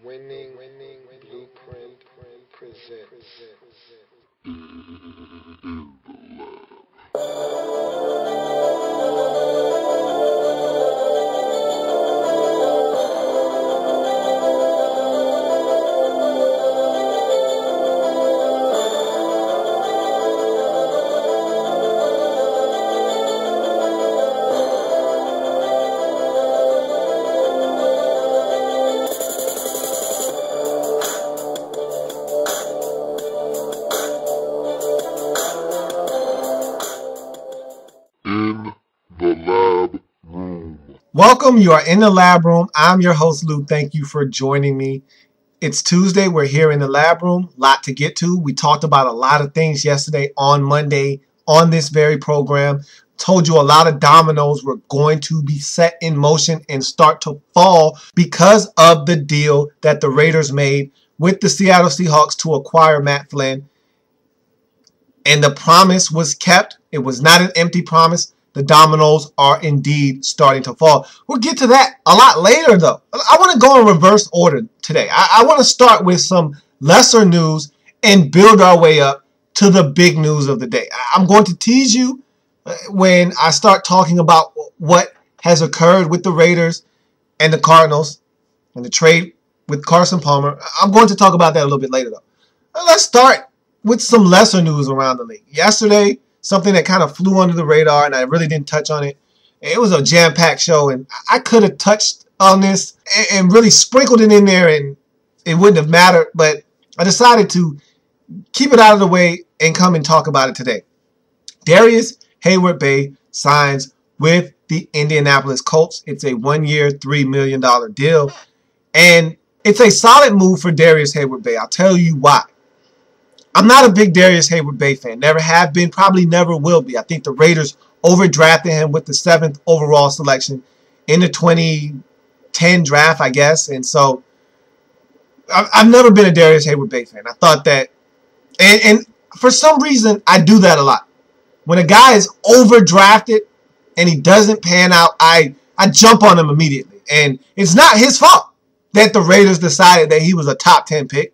Winning Blueprint presents. Welcome, you are in the lab room. I'm your host, Lou. Thank you for joining me. It's Tuesday. We're here in the lab room. A lot to get to. We talked about a lot of things yesterday on Monday on this very program. Told you a lot of dominoes were going to be set in motion and start to fall because of the deal that the Raiders made with the Seattle Seahawks to acquire Matt Flynn. And the promise was kept. It was not an empty promise. The dominoes are indeed starting to fall. We'll get to that a lot later, though. I want to go in reverse order today. I want to start with some lesser news and build our way up to the big news of the day. I'm going to tease you when I start talking about what has occurred with the Raiders and the Cardinals and the trade with Carson Palmer. I'm going to talk about that a little bit later, though. Let's start with some lesser news around the league. Yesterday, something that kind of flew under the radar, and I really didn't touch on it. It was a jam-packed show, and I could have touched on this and really sprinkled it in there, and it wouldn't have mattered. But I decided to keep it out of the way and come and talk about it today. Darrius Heyward-Bey signs with the Indianapolis Colts. It's a one-year, $3 million deal, and it's a solid move for Darrius Heyward-Bey. I'll tell you why. I'm not a big Darrius Heyward-Bey fan. Never have been. Probably never will be. I think the Raiders overdrafted him with the 7th overall selection in the 2010 draft, I guess. And so I've never been a Darrius Heyward-Bey fan. I thought that, and for some reason, I do that a lot. When a guy is overdrafted and he doesn't pan out, I jump on him immediately. And it's not his fault that the Raiders decided that he was a top 10 pick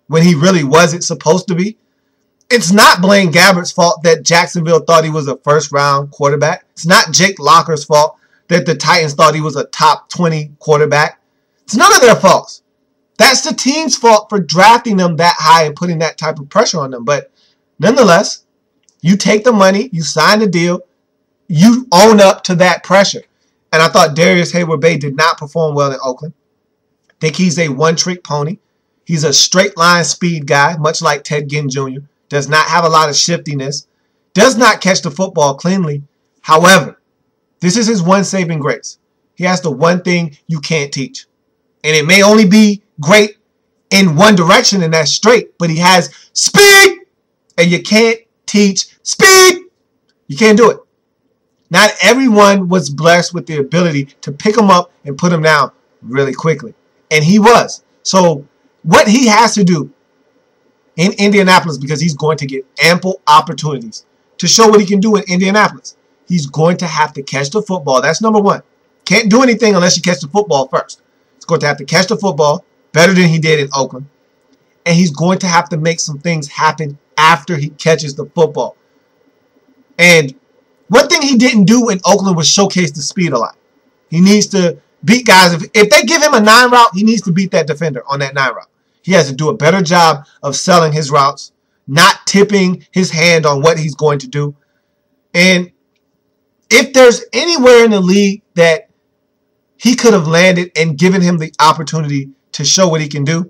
when he really wasn't supposed to be. It's not Blaine Gabbert's fault that Jacksonville thought he was a first-round quarterback. It's not Jake Locker's fault that the Titans thought he was a top 20 quarterback. It's none of their faults. That's the team's fault for drafting them that high and putting that type of pressure on them. But nonetheless, you take the money, you sign the deal, you own up to that pressure. And I thought Darrius Heyward-Bey did not perform well in Oakland. I think he's a one-trick pony. He's a straight-line speed guy, much like Ted Ginn Jr. Does not have a lot of shiftiness. Does not catch the football cleanly. However, this is his one saving grace. He has the one thing you can't teach. And it may only be great in one direction, and that's straight. But he has speed, and you can't teach speed. You can't do it. Not everyone was blessed with the ability to pick him up and put him down really quickly. And he was. So what he has to do in Indianapolis, because he's going to get ample opportunities to show what he can do in Indianapolis, he's going to have to catch the football. That's number one. Can't do anything unless you catch the football first. He's going to have to catch the football better than he did in Oakland. And he's going to have to make some things happen after he catches the football. And one thing he didn't do in Oakland was showcase the speed a lot. He needs to beat guys. If they give him a 9 route, he needs to beat that defender on that 9 route. He has to do a better job of selling his routes, not tipping his hand on what he's going to do. And if there's anywhere in the league that he could have landed and given him the opportunity to show what he can do,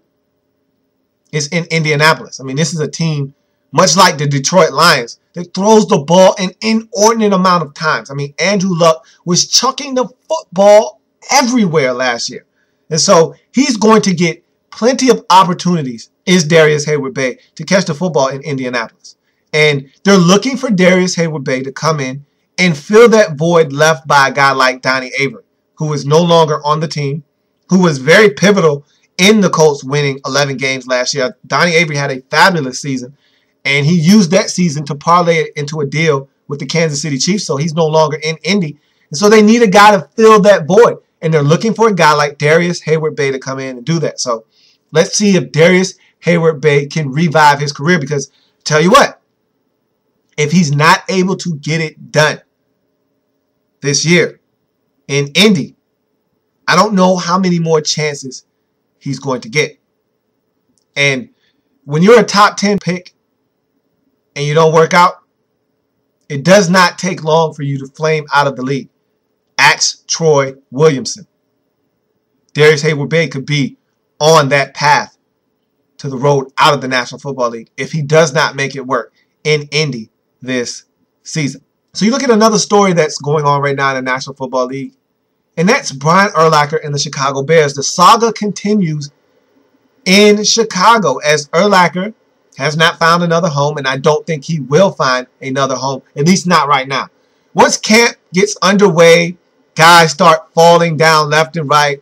it's in Indianapolis. I mean, this is a team, much like the Detroit Lions, that throws the ball an inordinate amount of times. I mean, Andrew Luck was chucking the football everywhere last year. And so he's going to get plenty of opportunities, is Darrius Heyward-Bey, to catch the football in Indianapolis. And they're looking for Darrius Heyward-Bey to come in and fill that void left by a guy like Donnie Avery, who is no longer on the team, who was very pivotal in the Colts winning 11 games last year. Donnie Avery had a fabulous season, and he used that season to parlay it into a deal with the Kansas City Chiefs, so he's no longer in Indy. And so they need a guy to fill that void. And they're looking for a guy like Darrius Heyward-Bey to come in and do that. So Let's see if Darrius Heyward-Bey can revive his career, because tell you what, if he's not able to get it done this year in Indy, I don't know how many more chances he's going to get. And when you're a top 10 pick and you don't work out, it does not take long for you to flame out of the league. Ask Troy Williamson. Darrius Heyward-Bey could be on that path to the road out of the National Football League if he does not make it work in Indy this season. So you look at another story that's going on right now in the National Football League, and that's Brian Urlacher and the Chicago Bears. The saga continues in Chicago as Urlacher has not found another home, and I don't think he will find another home, at least not right now. Once camp gets underway, guys start falling down left and right,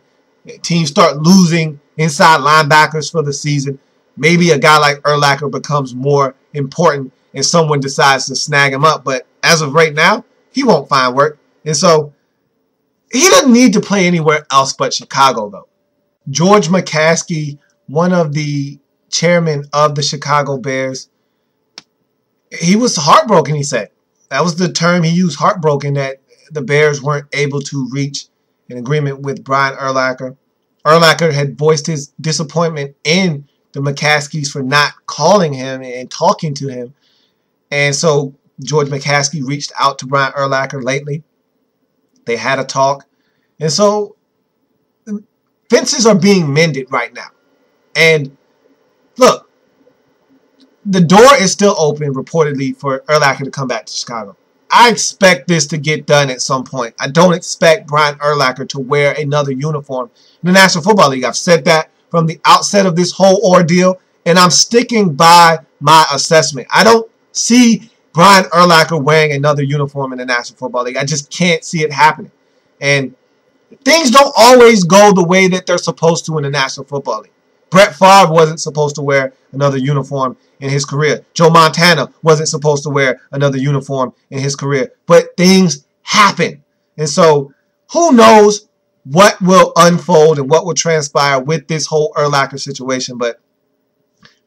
teams start losing inside linebackers for the season. Maybe a guy like Urlacher becomes more important and someone decides to snag him up. But as of right now, he won't find work. And so he doesn't need to play anywhere else but Chicago, though. George McCaskey, one of the chairmen of the Chicago Bears, he was heartbroken, he said. That was the term he used, heartbroken, that the Bears weren't able to reach an agreement with Brian Urlacher. Urlacher had voiced his disappointment in the McCaskeys for not calling him and talking to him. And so George McCaskey reached out to Brian Urlacher lately. They had a talk. And so fences are being mended right now. And look, the door is still open, reportedly, for Urlacher to come back to Chicago. I expect this to get done at some point. I don't expect Brian Urlacher to wear another uniform in the National Football League. I've said that from the outset of this whole ordeal, and I'm sticking by my assessment. I don't see Brian Urlacher wearing another uniform in the National Football League. I just can't see it happening. And things don't always go the way that they're supposed to in the National Football League. Brett Favre wasn't supposed to wear another uniform in his career. Joe Montana wasn't supposed to wear another uniform in his career. But things happen. And so who knows what will unfold and what will transpire with this whole Urlacher situation. But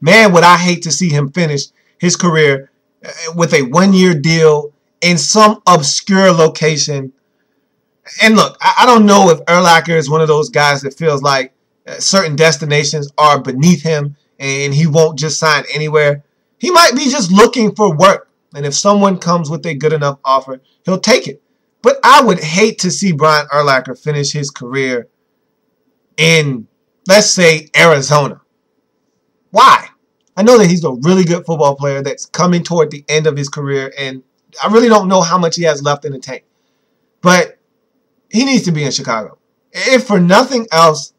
man, would I hate to see him finish his career with a one-year deal in some obscure location. And look, I don't know if Urlacher is one of those guys that feels like certain destinations are beneath him and he won't just sign anywhere. He might be just looking for work. And if someone comes with a good enough offer, he'll take it. But I would hate to see Brian Urlacher finish his career in, let's say, Arizona. Why? I know that he's a really good football player that's coming toward the end of his career, and I really don't know how much he has left in the tank. But he needs to be in Chicago. If for nothing else,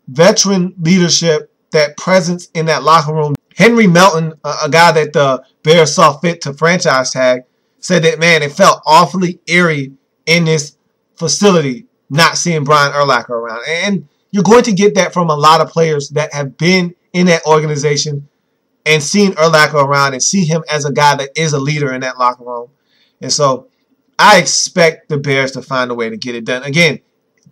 veteran leadership, that presence in that locker room. Henry Melton, a guy that the Bears saw fit to franchise tag, said that, man, it felt awfully eerie in this facility not seeing Brian Urlacher around. And you're going to get that from a lot of players that have been in that organization and seen Urlacher around and see him as a guy that is a leader in that locker room. And so I expect the Bears to find a way to get it done. Again,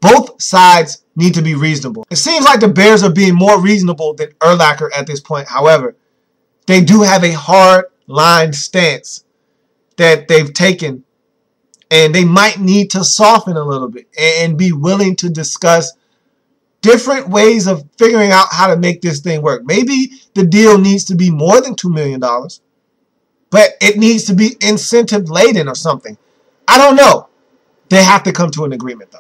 both sides need to be reasonable. It seems like the Bears are being more reasonable than Urlacher at this point. However, they do have a hard-line stance that they've taken, and they might need to soften a little bit and be willing to discuss different ways of figuring out how to make this thing work. Maybe the deal needs to be more than $2 million, but it needs to be incentive-laden or something. I don't know. They have to come to an agreement, though.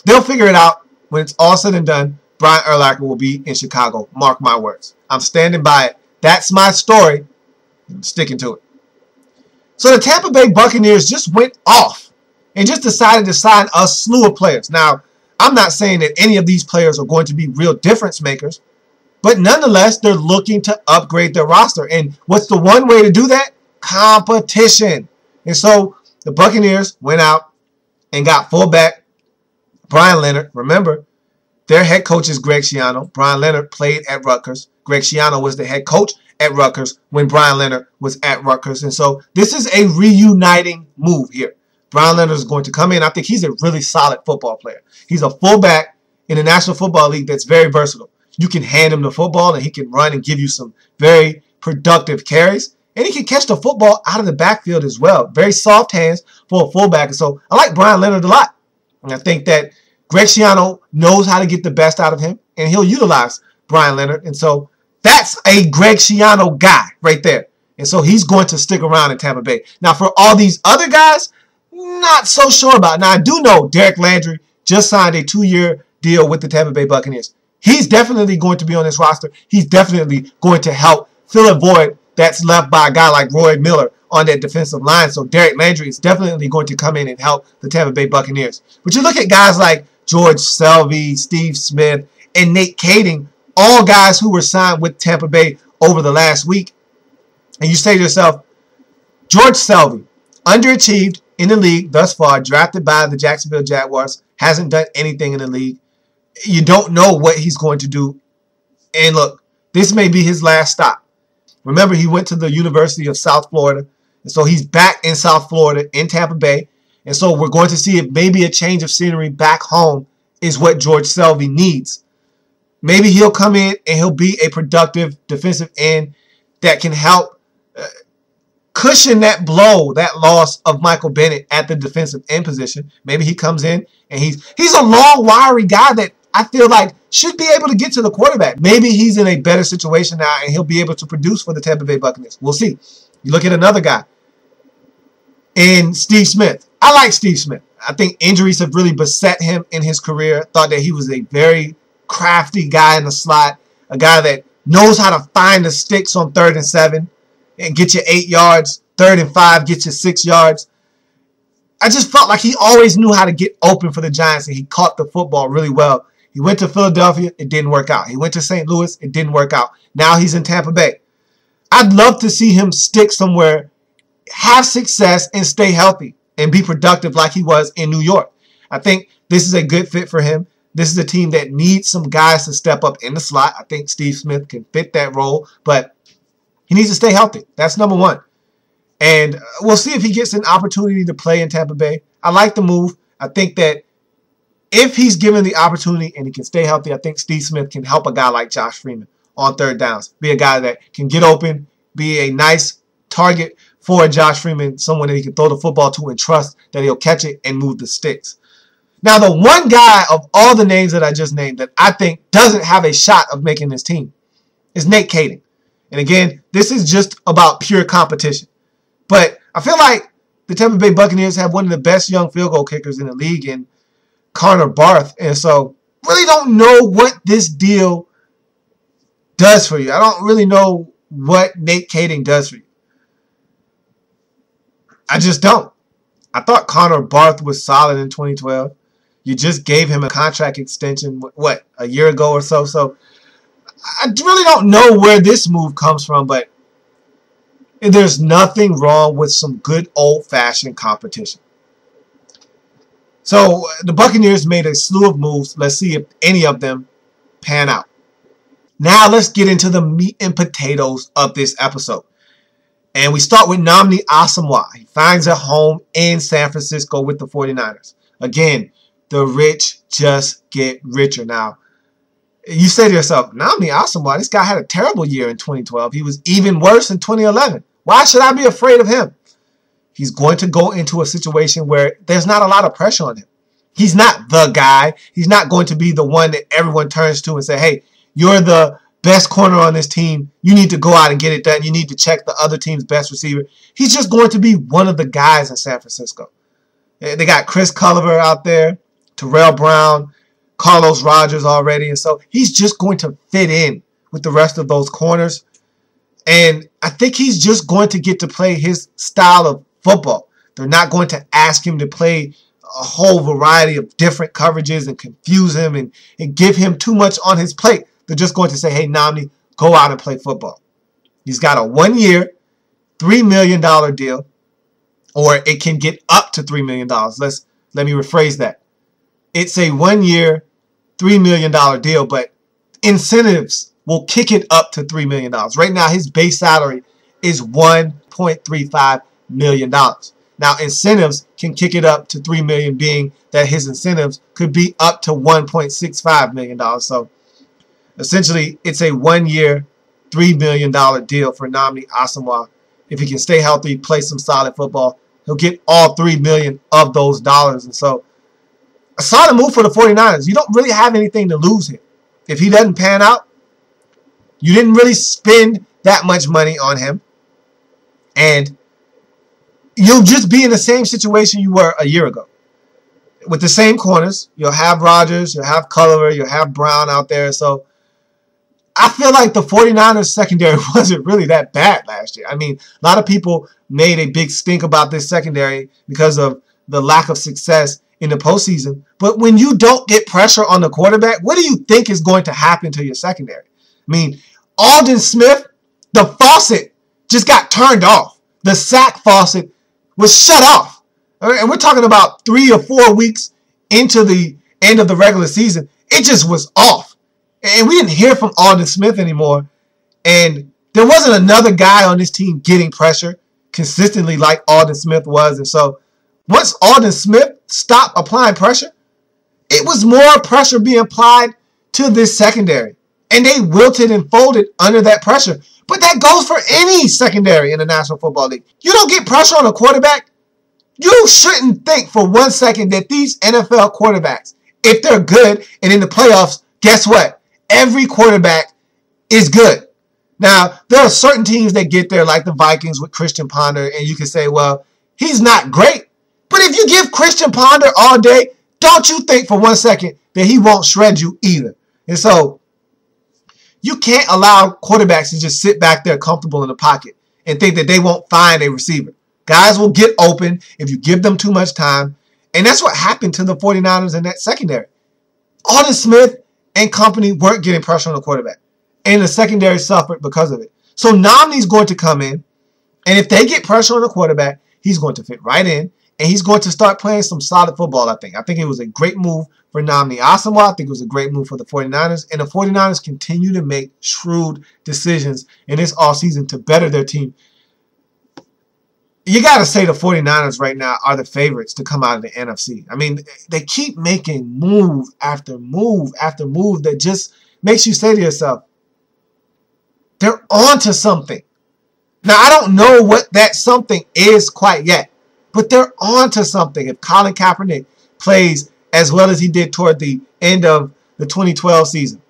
They'll figure it out. When it's all said and done, Brian Urlacher will be in Chicago. Mark my words. I'm standing by it. That's my story. I'm sticking to it. So the Tampa Bay Buccaneers just went off and just decided to sign a slew of players. Now, I'm not saying that any of these players are going to be real difference makers, but nonetheless, they're looking to upgrade their roster. And what's the one way to do that? Competition. And so the Buccaneers went out and got fullback Brian Leonard. Remember, their head coach is Greg Schiano. Brian Leonard played at Rutgers. Greg Schiano was the head coach at Rutgers when Brian Leonard was at Rutgers. And so this is a reuniting move here. Brian Leonard is going to come in. I think he's a really solid football player. He's a fullback in the National Football League that's very versatile. You can hand him the football and he can run and give you some very productive carries. And he can catch the football out of the backfield as well. Very soft hands for a fullback. And so I like Brian Leonard a lot. And I think that Greg Schiano knows how to get the best out of him. And he'll utilize Brian Leonard. And so that's a Greg Schiano guy right there. And so he's going to stick around in Tampa Bay. Now, for all these other guys, not so sure about. Now, I do know Derek Landry just signed a 2-year deal with the Tampa Bay Buccaneers. He's definitely going to be on this roster. He's definitely going to help fill a void that's left by a guy like Roy Miller on that defensive line. So Derek Landry is definitely going to come in and help the Tampa Bay Buccaneers. But you look at guys like George Selvey, Steve Smith, and Nate Kading, all guys who were signed with Tampa Bay over the last week. And you say to yourself, George Selvey, underachieved in the league thus far, drafted by the Jacksonville Jaguars, hasn't done anything in the league. You don't know what he's going to do. And look, this may be his last stop. Remember, he went to the University of South Florida. And so he's back in South Florida, in Tampa Bay. And so we're going to see if maybe a change of scenery back home is what George Selvey needs. Maybe he'll come in and he'll be a productive defensive end that can help cushion that blow, that loss of Michael Bennett at the defensive end position. Maybe he comes in and he's a long, wiry guy that I feel like should be able to get to the quarterback. Maybe he's in a better situation now and he'll be able to produce for the Tampa Bay Buccaneers. We'll see. You look at another guy in Steve Smith. I like Steve Smith. I think injuries have really beset him in his career. Thought that he was a very crafty guy in the slot, a guy that knows how to find the sticks on 3rd and 7 and get you 8 yards, 3rd and 5, get you 6 yards. I just felt like he always knew how to get open for the Giants, and he caught the football really well. He went to Philadelphia, it didn't work out. He went to St. Louis, it didn't work out. Now he's in Tampa Bay. I'd love to see him stick somewhere, have success, and stay healthy and be productive like he was in New York. I think this is a good fit for him. This is a team that needs some guys to step up in the slot. I think Steve Smith can fit that role, but he needs to stay healthy. That's number one. And we'll see if he gets an opportunity to play in Tampa Bay. I like the move. I think that if he's given the opportunity and he can stay healthy, I think Steve Smith can help a guy like Josh Freeman on 3rd downs. Be a guy that can get open, be a nice target for Josh Freeman, someone that he can throw the football to and trust that he'll catch it and move the sticks. Now, the one guy of all the names that I just named that I think doesn't have a shot of making this team is Nate Kading. And again, this is just about pure competition. But I feel like the Tampa Bay Buccaneers have one of the best young field goal kickers in the league in Connor Barth. And so really don't know what this deal does for you. I don't really know what Nate Kading does for you. I just don't. I thought Connor Barth was solid in 2012. You just gave him a contract extension, what, a year ago or so? So I really don't know where this move comes from, but there's nothing wrong with some good old-fashioned competition. So the Buccaneers made a slew of moves. Let's see if any of them pan out. Now let's get into the meat and potatoes of this episode. And we start with Nnamdi Asomugha. He finds a home in San Francisco with the 49ers. Again, the rich just get richer. Now, you say to yourself, Nnamdi Asomugha, this guy had a terrible year in 2012. He was even worse in 2011. Why should I be afraid of him? He's going to go into a situation where there's not a lot of pressure on him. He's not the guy. He's not going to be the one that everyone turns to and say, hey, you're the best corner on this team. You need to go out and get it done. You need to check the other team's best receiver. He's just going to be one of the guys in San Francisco. They got Chris Culliver out there, Terrell Brown, Carlos Rogers already. And so he's just going to fit in with the rest of those corners. And I think he's just going to get to play his style of football. They're not going to ask him to play a whole variety of different coverages and confuse him and give him too much on his plate. They're just going to say, hey, Nnamdi, go out and play football. He's got a 1-year, $3 million deal, or it can get up to $3 million. Let me rephrase that. It's a 1-year, $3 million deal, but incentives will kick it up to $3 million. Right now, his base salary is $1.35 million. Now, incentives can kick it up to $3 million, being that his incentives could be up to $1.65 million. So Essentially, it's a 1-year, $3 million deal for Nnamdi Asomugha. If he can stay healthy, play some solid football, he'll get all $3 million of those dollars. And so, a solid move for the 49ers. You don't really have anything to lose here. If he doesn't pan out, you didn't really spend that much money on him. And you'll just be in the same situation you were a year ago. With the same corners, you'll have Rodgers, you'll have Culliver, you'll have Brown out there. So I feel like the 49ers secondary wasn't really that bad last year. I mean, a lot of people made a big stink about this secondary because of the lack of success in the postseason. But when you don't get pressure on the quarterback, what do you think is going to happen to your secondary? I mean, Aldon Smith, the faucet just got turned off. The sack faucet was shut off. And we're talking about 3 or 4 weeks into the end of the regular season. It just was off. And we didn't hear from Aldon Smith anymore. And there wasn't another guy on this team getting pressure consistently like Aldon Smith was. And so once Aldon Smith stopped applying pressure, it was more pressure being applied to this secondary. And they wilted and folded under that pressure. But that goes for any secondary in the National Football League. You don't get pressure on a quarterback, you shouldn't think for 1 second that these NFL quarterbacks, if they're good and in the playoffs, guess what? Every quarterback is good. Now, there are certain teams that get there, like the Vikings with Christian Ponder, and you can say, well, he's not great. But if you give Christian Ponder all day, don't you think for 1 second that he won't shred you either. And so you can't allow quarterbacks to just sit back there comfortable in the pocket and think that they won't find a receiver. Guys will get open if you give them too much time. And that's what happened to the 49ers in that secondary. Aldon Smith and company weren't getting pressure on the quarterback. And the secondary suffered because of it. So Nnamdi's going to come in. And if they get pressure on the quarterback, he's going to fit right in. And he's going to start playing some solid football, I think. I think it was a great move for Nnamdi Asomugha. I think it was a great move for the 49ers. And the 49ers continue to make shrewd decisions in this offseason to better their team. You got to say the 49ers right now are the favorites to come out of the NFC. I mean, they keep making move after move after move that just makes you say to yourself, they're on to something. Now, I don't know what that something is quite yet, but they're on to something. If Colin Kaepernick plays as well as he did toward the end of the 2012 season,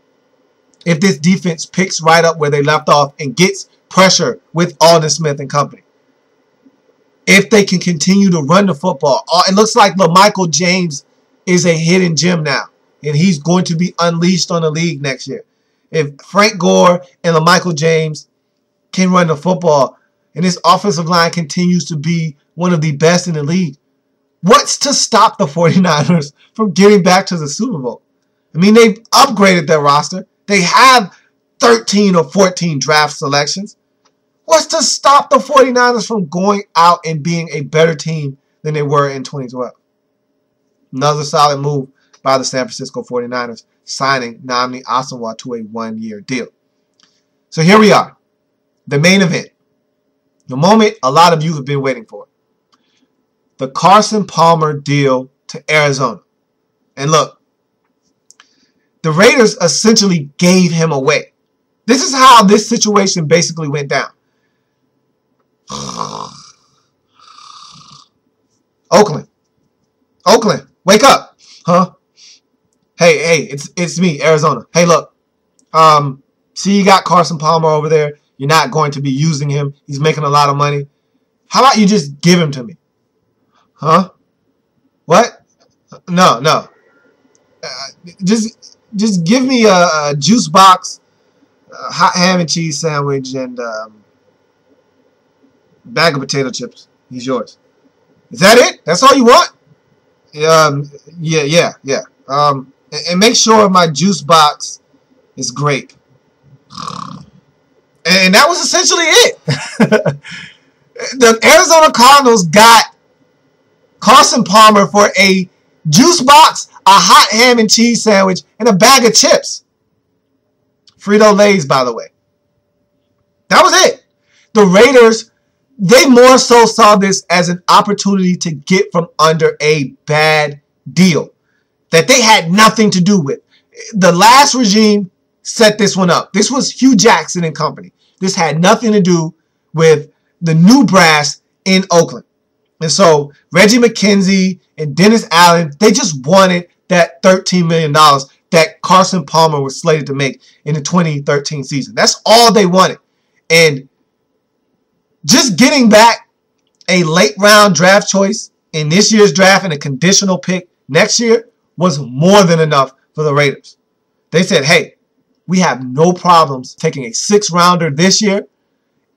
if this defense picks right up where they left off and gets pressure with Aldon Smith and company, if they can continue to run the football. It looks like LaMichael James is a hidden gem now, and he's going to be unleashed on the league next year. If Frank Gore and LaMichael James can run the football, and this offensive line continues to be one of the best in the league, what's to stop the 49ers from getting back to the Super Bowl? I mean, they've upgraded their roster. They have 13 or 14 draft selections. What's to stop the 49ers from going out and being a better team than they were in 2012? Another solid move by the San Francisco 49ers, signing Nnamdi Asomugha to a 1-year deal. So here we are, the main event, the moment a lot of you have been waiting for. The Carson Palmer deal to Arizona. And look, the Raiders essentially gave him away. This is how this situation basically went down. Oakland, wake up, huh? Hey, it's me, Arizona. Hey, look, see, you got Carson Palmer over there. You're not going to be using him. He's making a lot of money. How about you just give him to me, huh? What? No. Just give me a juice box, a hot ham and cheese sandwich, and bag of potato chips. He's yours. Is that it? That's all you want? Yeah. And make sure my juice box is grape. And that was essentially it. The Arizona Cardinals got Carson Palmer for a juice box, a hot ham and cheese sandwich, and a bag of chips. Frito-Lays, by the way. That was it. The Raiders, they more so saw this as an opportunity to get from under a bad deal that they had nothing to do with. The last regime set this one up. This was Hugh Jackson and company. This had nothing to do with the new brass in Oakland. And so Reggie McKenzie and Dennis Allen, they just wanted that $13 million that Carson Palmer was slated to make in the 2013 season. That's all they wanted. And just getting back a late round draft choice in this year's draft and a conditional pick next year was more than enough for the Raiders. They said, hey, we have no problems taking a 6th rounder this year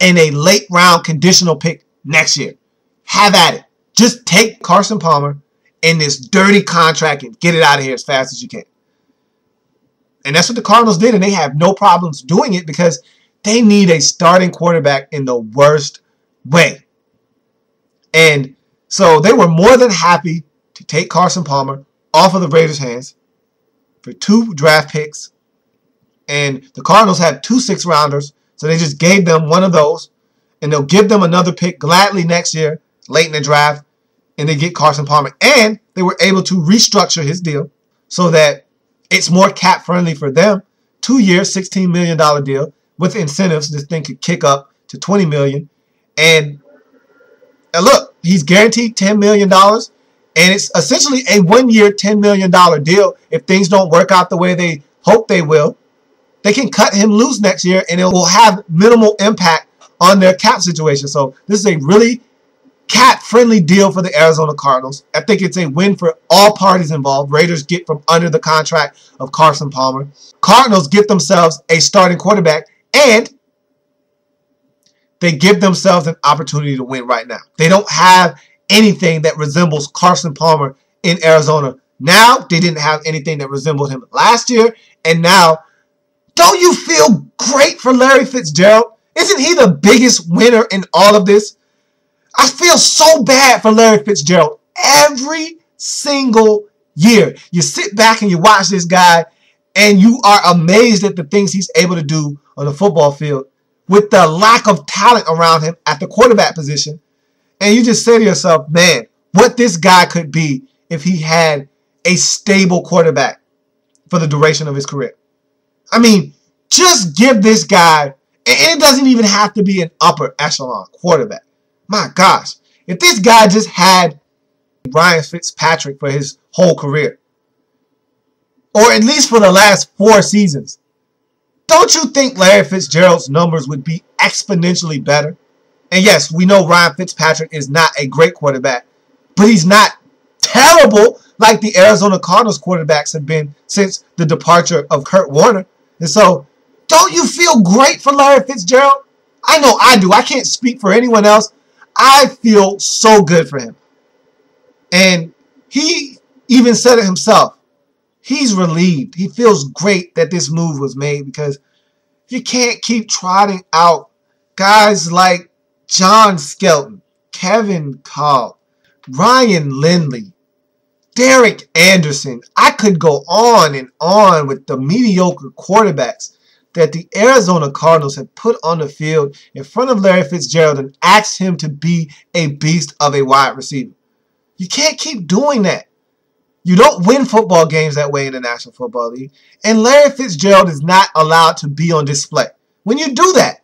and a late round conditional pick next year. Have at it. Just take Carson Palmer and this dirty contract and get it out of here as fast as you can. And that's what the Cardinals did, and they have no problems doing it because they need a starting quarterback in the worst way. And so they were more than happy to take Carson Palmer off of the Raiders' hands for 2 draft picks. And the Cardinals had 2 6th-rounders, so they just gave them one of those. And they'll give them another pick gladly next year, late in the draft, and they get Carson Palmer. And they were able to restructure his deal so that it's more cap-friendly for them. 2 years, $16 million deal with incentives. This thing could kick up to $20 million. And look, he's guaranteed $10 million. And it's essentially a 1-year, $10 million deal. If things don't work out the way they hope they will, they can cut him loose next year, and it will have minimal impact on their cap situation. So this is a really cap-friendly deal for the Arizona Cardinals. I think it's a win for all parties involved. Raiders get from under the contract of Carson Palmer. Cardinals get themselves a starting quarterback, and they give themselves an opportunity to win right now. They don't have anything that resembles Carson Palmer in Arizona. Now, they didn't have anything that resembled him last year, and now, don't you feel great for Larry Fitzgerald? Isn't he the biggest winner in all of this? I feel so bad for Larry Fitzgerald every single year. You sit back and you watch this guy, and you are amazed at the things he's able to do on the football field with the lack of talent around him at the quarterback position. And you just say to yourself, man, what this guy could be if he had a stable quarterback for the duration of his career. I mean, just give this guy, and it doesn't even have to be an upper echelon quarterback. My gosh, if this guy just had Ryan Fitzpatrick for his whole career, or at least for the last 4 seasons, don't you think Larry Fitzgerald's numbers would be exponentially better? And yes, we know Ryan Fitzpatrick is not a great quarterback, but he's not terrible like the Arizona Cardinals quarterbacks have been since the departure of Kurt Warner. And so, don't you feel great for Larry Fitzgerald? I know I do. I can't speak for anyone else. I feel so good for him. And he even said it himself. He's relieved. He feels great that this move was made because you can't keep trotting out guys like John Skelton, Kevin Kolb, Ryan Lindley, Derek Anderson. I could go on and on with the mediocre quarterbacks that the Arizona Cardinals have put on the field in front of Larry Fitzgerald and asked him to be a beast of a wide receiver. You can't keep doing that. You don't win football games that way in the National Football League. And Larry Fitzgerald is not allowed to be on display. When you do that,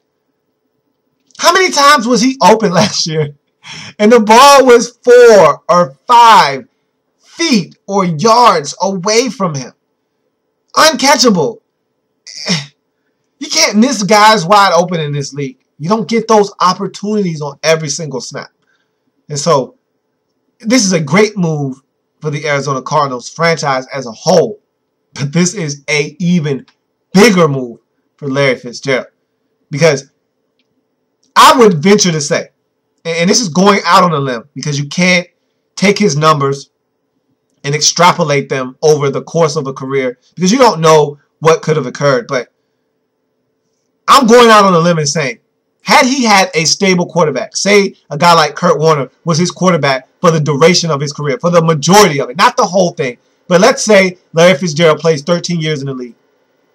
how many times was he open last year? And the ball was 4 or 5 feet or yards away from him. Uncatchable. You can't miss guys wide open in this league. You don't get those opportunities on every single snap. And so, this is a great move for the Arizona Cardinals franchise as a whole. But this is an even bigger move for Larry Fitzgerald. Because I would venture to say, and this is going out on a limb, because you can't take his numbers and extrapolate them over the course of a career, because you don't know what could have occurred. But I'm going out on a limb and saying, had he had a stable quarterback, say a guy like Kurt Warner was his quarterback for the duration of his career, for the majority of it, not the whole thing, but let's say Larry Fitzgerald plays 13 years in the league,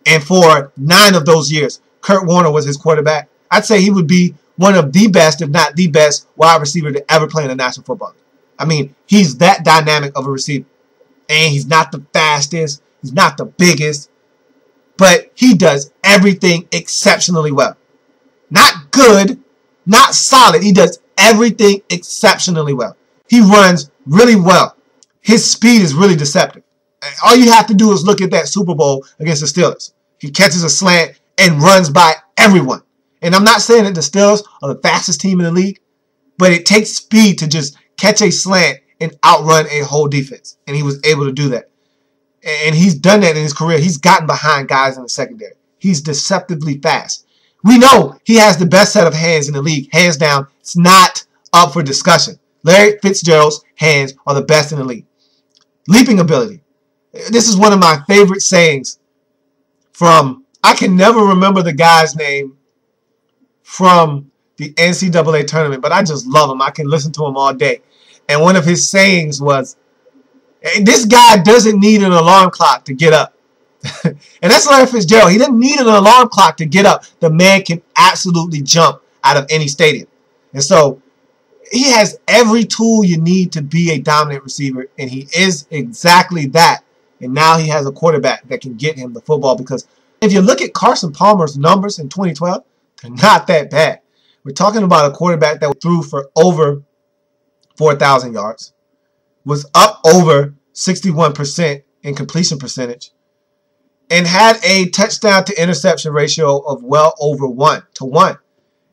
and for 9 of those years, Kurt Warner was his quarterback, I'd say he would be one of the best, if not the best, wide receiver to ever play in the National Football League. I mean, he's that dynamic of a receiver. And he's not the fastest, he's not the biggest, but he does everything exceptionally well. Not good, not solid. He does everything exceptionally well. He runs really well. His speed is really deceptive. All you have to do is look at that Super Bowl against the Steelers. He catches a slant and runs by everyone. And I'm not saying that the Steelers are the fastest team in the league, but it takes speed to just catch a slant and outrun a whole defense. And he was able to do that. And he's done that in his career. He's gotten behind guys in the secondary. He's deceptively fast. We know he has the best set of hands in the league. Hands down. It's not up for discussion. Larry Fitzgerald's hands are the best in the league. Leaping ability. This is one of my favorite sayings from, I can never remember the guy's name from the NCAA tournament, but I just love him. I can listen to him all day. And one of his sayings was, this guy doesn't need an alarm clock to get up. And that's Larry Fitzgerald. He doesn't need an alarm clock to get up. The man can absolutely jump out of any stadium. And so he has every tool you need to be a dominant receiver, and he is exactly that. And now he has a quarterback that can get him the football, because if you look at Carson Palmer's numbers in 2012, they're not that bad. We're talking about a quarterback that threw for over 4,000 yards, was up over 61% in completion percentage, and had a touchdown to interception ratio of well over 1-to-1.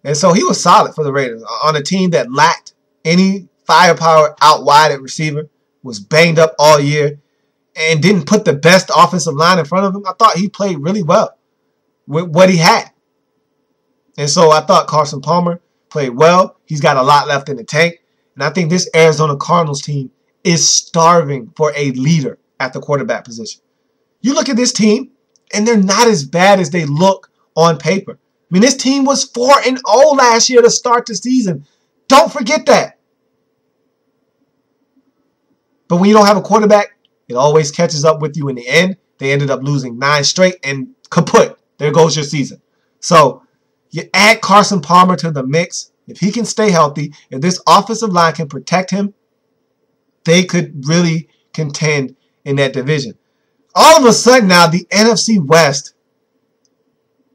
And so he was solid for the Raiders on a team that lacked any firepower out wide at receiver, was banged up all year, and didn't put the best offensive line in front of him. I thought he played really well with what he had. And so I thought Carson Palmer played well. He's got a lot left in the tank. And I think this Arizona Cardinals team is starving for a leader at the quarterback position. You look at this team, and they're not as bad as they look on paper. I mean, this team was 4-0 last year to start the season. Don't forget that. But when you don't have a quarterback, it always catches up with you in the end. They ended up losing 9 straight, and kaput. There goes your season. So you add Carson Palmer to the mix. If he can stay healthy, if this offensive line can protect him, they could really contend in that division. All of a sudden now, the NFC West,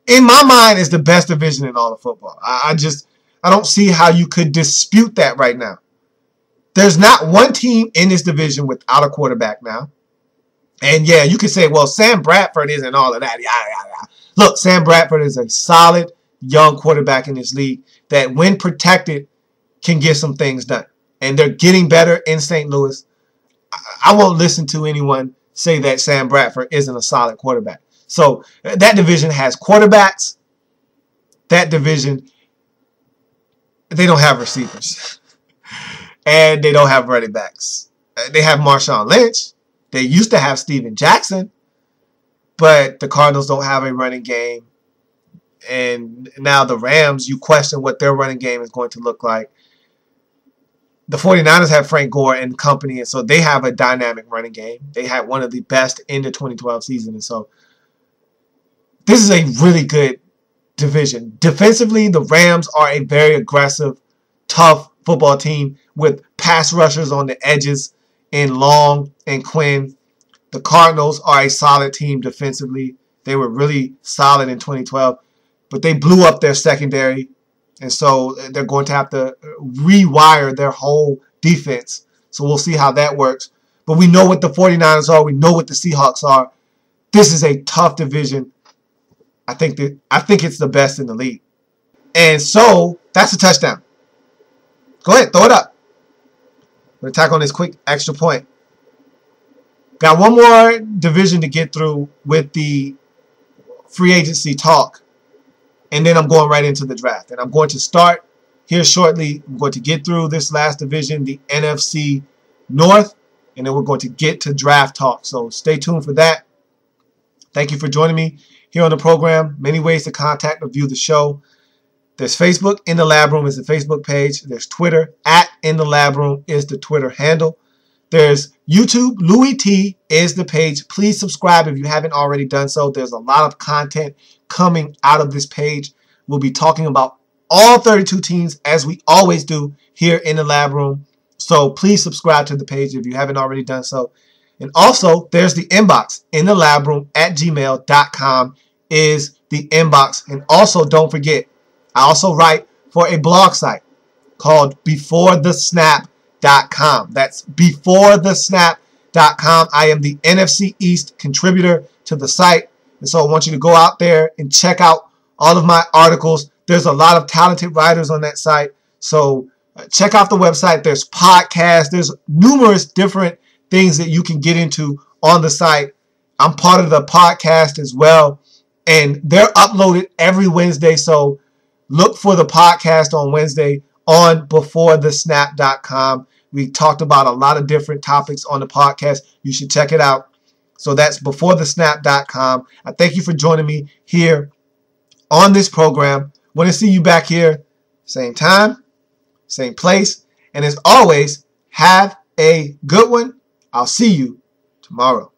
in my mind, is the best division in all of football. I don't see how you could dispute that right now. There's not one team in this division without a quarterback now. And yeah, you could say, well, Sam Bradford isn't all of that. Look, Sam Bradford is a solid young quarterback in this league that, when protected, can get some things done. And they're getting better in St. Louis. I won't listen to anyone say that Sam Bradford isn't a solid quarterback. So that division has quarterbacks. That division, they don't have receivers. And they don't have running backs. They have Marshawn Lynch. They used to have Steven Jackson. But the Cardinals don't have a running game. And now the Rams, you question what their running game is going to look like. The 49ers have Frank Gore and company, and so they have a dynamic running game. They had one of the best in the 2012 season. And so this is a really good division. Defensively, the Rams are a very aggressive, tough football team with pass rushers on the edges in Long and Quinn. The Cardinals are a solid team defensively. They were really solid in 2012, but they blew up their secondary, and so they're going to have to rewire their whole defense. So we'll see how that works. But we know what the 49ers are. We know what the Seahawks are. This is a tough division. I think it's the best in the league. And so that's a touchdown. Go ahead, throw it up. We're going to tack on this quick extra point. Got one more division to get through with the free agency talk. And then I'm going right into the draft. And I'm going to start here shortly. I'm going to get through this last division, the NFC North. And then we're going to get to draft talk. So stay tuned for that. Thank you for joining me here on the program. Many ways to contact or view the show. There's Facebook. In the Lab Room is the Facebook page. There's Twitter. @In the Lab Room is the Twitter handle. There's YouTube. Louis T is the page. Please subscribe if you haven't already done so. There's a lot of content coming out of this page. We'll be talking about all 32 teams, as we always do here in the Lab Room. So please subscribe to the page if you haven't already done so. And also, there's the inbox in the labroom at gmail.com is the inbox. And also, don't forget, I also write for a blog site called beforethesnap.com. That's beforethesnap.com. I am the NFC East contributor to the site. And so I want you to go out there and check out all of my articles. There's a lot of talented writers on that site. So check out the website. There's podcasts. There's numerous different things that you can get into on the site. I'm part of the podcast as well. And they're uploaded every Wednesday. So look for the podcast on Wednesday on beforethesnap.com. We talked about a lot of different topics on the podcast. You should check it out. So that's beforethesnap.com. I thank you for joining me here on this program. Want to see you back here, same time, same place. And as always, have a good one. I'll see you tomorrow.